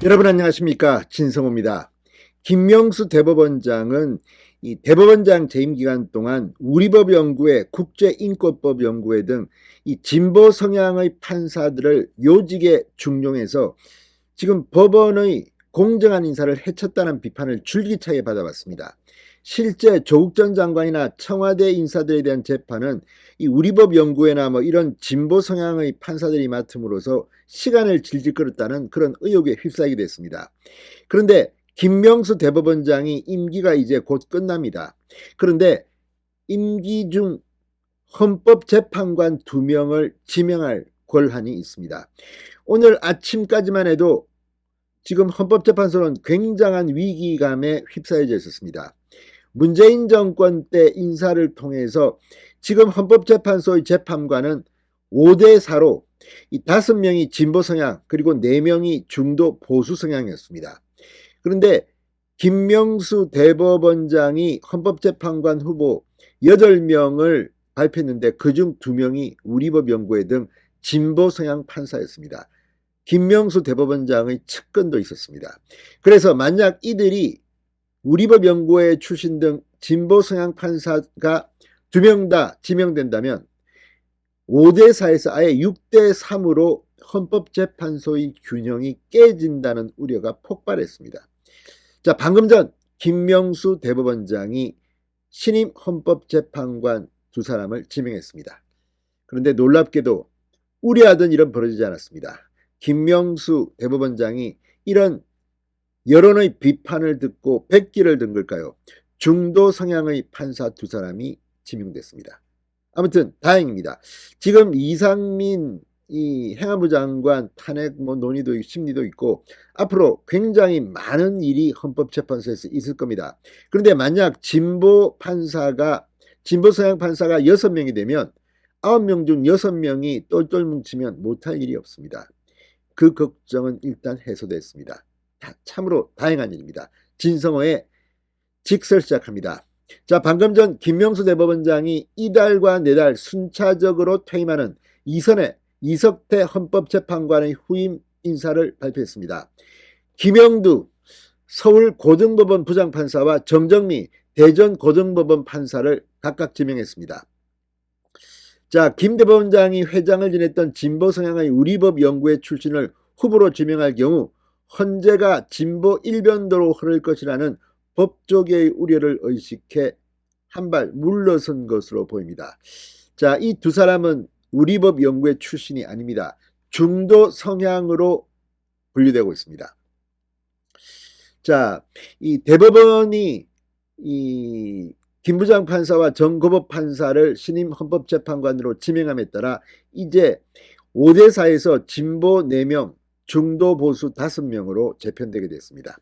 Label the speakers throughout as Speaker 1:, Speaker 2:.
Speaker 1: 여러분 안녕하십니까, 진성호입니다. 김명수 대법원장은 이 대법원장 재임 기간 동안 우리법 연구회, 국제인권법 연구회 등 이 진보 성향의 판사들을 요직에 중용해서 지금 법원의 공정한 인사를 해쳤다는 비판을 줄기차게 받아왔습니다. 실제 조국 전 장관이나 청와대 인사들에 대한 재판은 이 우리법 연구회나 이런 진보 성향의 판사들이 맡음으로써 시간을 질질 끌었다는 그런 의혹에 휩싸이게 됐습니다. 그런데 김명수 대법원장이 임기가 이제 곧 끝납니다. 그런데 임기 중 헌법재판관 2명을 지명할 권한이 있습니다. 오늘 아침까지만 해도 지금 헌법재판소는 굉장한 위기감에 휩싸여져 있었습니다. 문재인 정권 때 인사를 통해서 지금 헌법재판소의 재판관은 5대4로 이 5명이 진보 성향 그리고 4명이 중도 보수 성향이었습니다. 그런데 김명수 대법원장이 헌법재판관 후보 8명을 발표했는데 그중 2명이 우리법연구회 등 진보 성향 판사였습니다. 김명수 대법원장의 측근도 있었습니다. 그래서 만약 이들이 우리법연구회 출신 등 진보 성향 판사가 2명 다 지명된다면 5대4에서 아예 6대3으로 헌법재판소의 균형이 깨진다는 우려가 폭발했습니다. 자, 방금 전 김명수 대법원장이 신임 헌법재판관 2사람을 지명했습니다. 그런데 놀랍게도 우려하던 일은 벌어지지 않았습니다. 김명수 대법원장이 이런 여론의 비판을 듣고 백기를 든 걸까요? 중도 성향의 판사 2사람이 지명됐습니다. 아무튼 다행입니다. 지금 이상민 이 행안부 장관 탄핵 논의도 있고 심리도 있고 앞으로 굉장히 많은 일이 헌법재판소에서 있을 겁니다. 그런데 만약 진보 성향 판사가 6명이 되면 9명 중 6명이 똘똘 뭉치면 못할 일이 없습니다. 그 걱정은 일단 해소됐습니다. 참으로 다행한 일입니다. 진성호의 직설 시작합니다. 자, 방금 전 김명수 대법원장이 이달과 내달 순차적으로 퇴임하는 이선의 이석태 헌법재판관의 후임 인사를 발표했습니다. 김영두 서울고등법원 부장판사와 정정미 대전고등법원 판사를 각각 지명했습니다. 자, 김 대법원장이 회장을 지냈던 진보 성향의 우리법 연구회 출신을 후보로 지명할 경우 헌재가 진보 일변도로 흐를 것이라는 법조계의 우려를 의식해 한 발 물러선 것으로 보입니다. 자, 이 2사람은 우리법 연구회 출신이 아닙니다. 중도 성향으로 분류되고 있습니다. 자, 이 대법원이 이 김부장 판사와 정고법 판사를 신임 헌법재판관으로 지명함에 따라 이제 5대4에서 진보 4명, 중도 보수 5명으로 재편되게 됐습니다.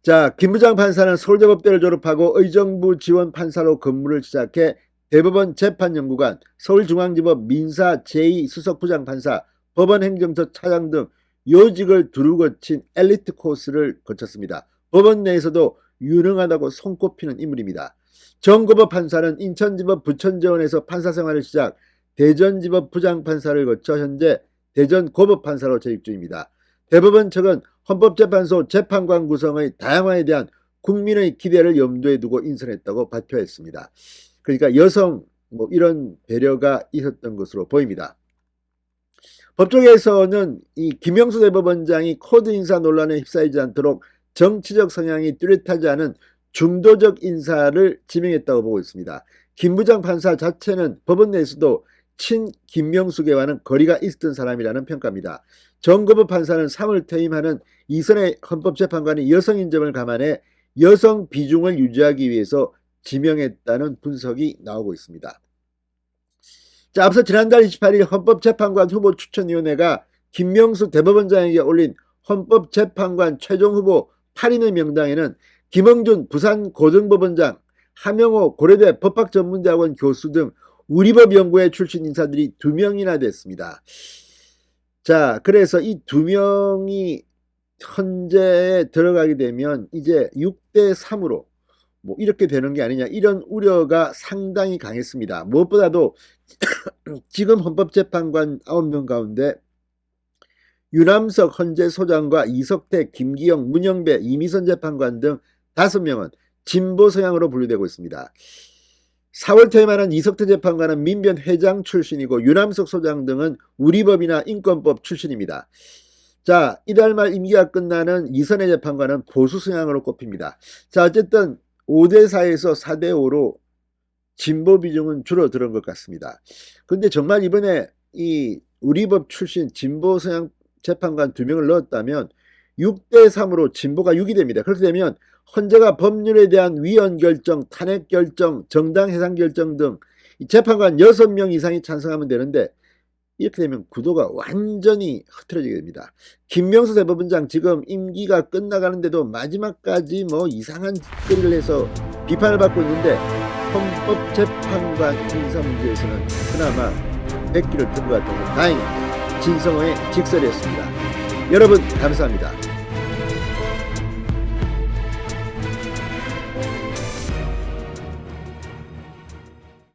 Speaker 1: 자, 김부장 판사는 서울대법대를 졸업하고 의정부 지원 판사로 근무를 시작해 대법원 재판연구관, 서울중앙지법 민사 제2수석부장판사, 법원행정처 차장 등 요직을 두루 거친 엘리트 코스를 거쳤습니다. 법원 내에서도 유능하다고 손꼽히는 인물입니다. 정고법 판사는 인천지법 부천재원에서 판사 생활을 시작 대전지법 부장판사를 거쳐 현재 대전고법판사로 재직 중입니다. 대법원 측은 헌법재판소 재판관 구성의 다양화에 대한 국민의 기대를 염두에 두고 인선했다고 발표했습니다. 그러니까 여성 이런 배려가 있었던 것으로 보입니다. 법조계에서는 이 김명수 대법원장이 코드 인사 논란에 휩싸이지 않도록 정치적 성향이 뚜렷하지 않은 중도적 인사를 지명했다고 보고 있습니다. 김 부장 판사 자체는 법원 내에서도 친 김명수계와는 거리가 있었던 사람이라는 평가입니다. 정고법 판사는 3월 퇴임하는 이선의 헌법재판관이 여성인 점을 감안해 여성 비중을 유지하기 위해서 지명했다는 분석이 나오고 있습니다. 자, 앞서 지난달 28일 헌법재판관 후보 추천위원회가 김명수 대법원장에게 올린 헌법재판관 최종 후보 8인의 명단에는 김영준 부산고등법원장, 하명호 고려대 법학전문대학원 교수 등 우리법연구회 출신 인사들이 2명이나 됐습니다. 자, 그래서 이 2명이 헌재에 들어가게 되면 이제 6대3으로 이렇게 되는 게 아니냐, 이런 우려가 상당히 강했습니다. 무엇보다도 지금 헌법재판관 9명 가운데 유남석 헌재 소장과 이석태, 김기영, 문영배, 이미선 재판관 등 5명은 진보 성향으로 분류되고 있습니다. 4월 퇴임하는 이석태 재판관은 민변 회장 출신이고 유남석 소장 등은 우리법이나 인권법 출신입니다. 자, 이달 말 임기가 끝나는 이선혜 재판관은 보수 성향으로 꼽힙니다. 자, 어쨌든 5대4에서 4대5로 진보 비중은 줄어드는 것 같습니다. 근데 정말 이번에 이 우리법 출신 진보 성향 재판관 2명을 넣었다면 6대3으로 진보가 6이 됩니다. 그렇게 되면 헌재가 법률에 대한 위헌 결정, 탄핵 결정, 정당 해산 결정 등 재판관 6명 이상이 찬성하면 되는데 이렇게 되면 구도가 완전히 흐트러지게 됩니다. 김명수 대법원장 지금 임기가 끝나가는데도 마지막까지 뭐 이상한 짓거리를 해서 비판을 받고 있는데 헌법재판관 인사 문제에서는 그나마 백기를 든 것 같아서 다행입니다. 진성호의 직설이었습니다. 여러분 감사합니다.